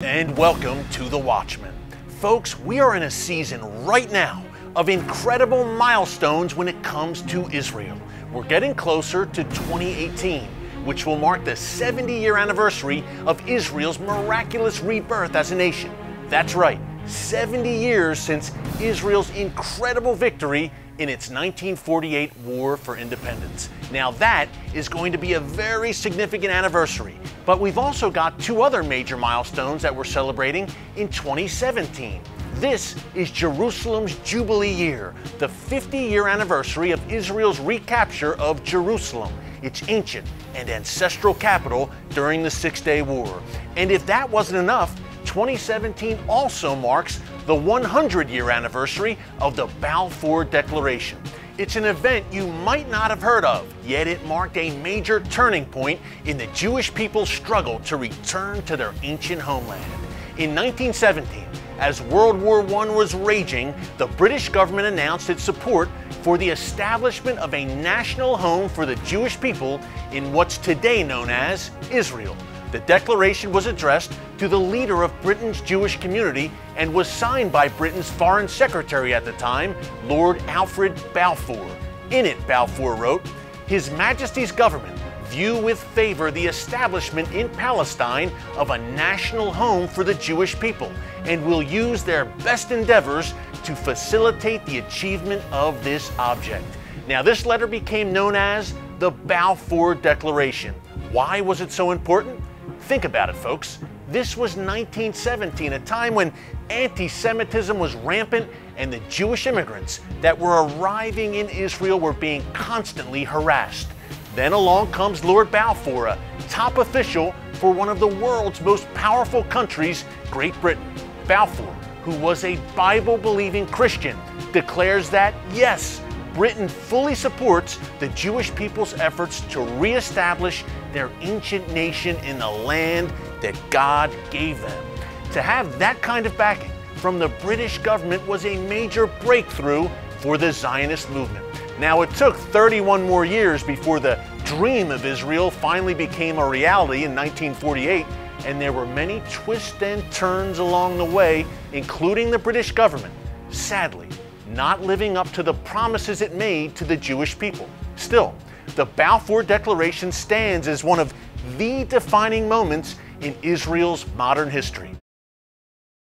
And welcome to The Watchman. Folks, we are in a season right now of incredible milestones when it comes to Israel. We're getting closer to 2018, which will mark the 70-year anniversary of Israel's miraculous rebirth as a nation. That's right, 70 years since Israel's incredible victory in its 1948 War for Independence. Now that is going to be a very significant anniversary, but we've also got two other major milestones that we're celebrating in 2017. This is Jerusalem's Jubilee year, the 50-year anniversary of Israel's recapture of Jerusalem, its ancient and ancestral capital during the Six-Day War. And if that wasn't enough, 2017 also marks the 100-year anniversary of the Balfour Declaration. It's an event you might not have heard of, yet it marked a major turning point in the Jewish people's struggle to return to their ancient homeland. In 1917, as World War I was raging, the British government announced its support for the establishment of a national home for the Jewish people in what's today known as Israel. The declaration was addressed to the leader of Britain's Jewish community and was signed by Britain's Foreign Secretary at the time, Lord Alfred Balfour. In it, Balfour wrote, "His Majesty's government view with favor the establishment in Palestine of a national home for the Jewish people and will use their best endeavors to facilitate the achievement of this object." Now, this letter became known as the Balfour Declaration. Why was it so important? Think about it, folks. This was 1917, a time when anti-Semitism was rampant and the Jewish immigrants that were arriving in Israel were being constantly harassed. Then along comes Lord Balfour, a top official for one of the world's most powerful countries, Great Britain. Balfour, who was a Bible-believing Christian, declares that, yes, Britain fully supports the Jewish people's efforts to reestablish their ancient nation in the land that God gave them. To have that kind of backing from the British government was a major breakthrough for the Zionist movement. Now, it took 31 more years before the dream of Israel finally became a reality in 1948, and there were many twists and turns along the way, including the British government, sadly, not living up to the promises it made to the Jewish people. Still, the Balfour Declaration stands as one of the defining moments in Israel's modern history.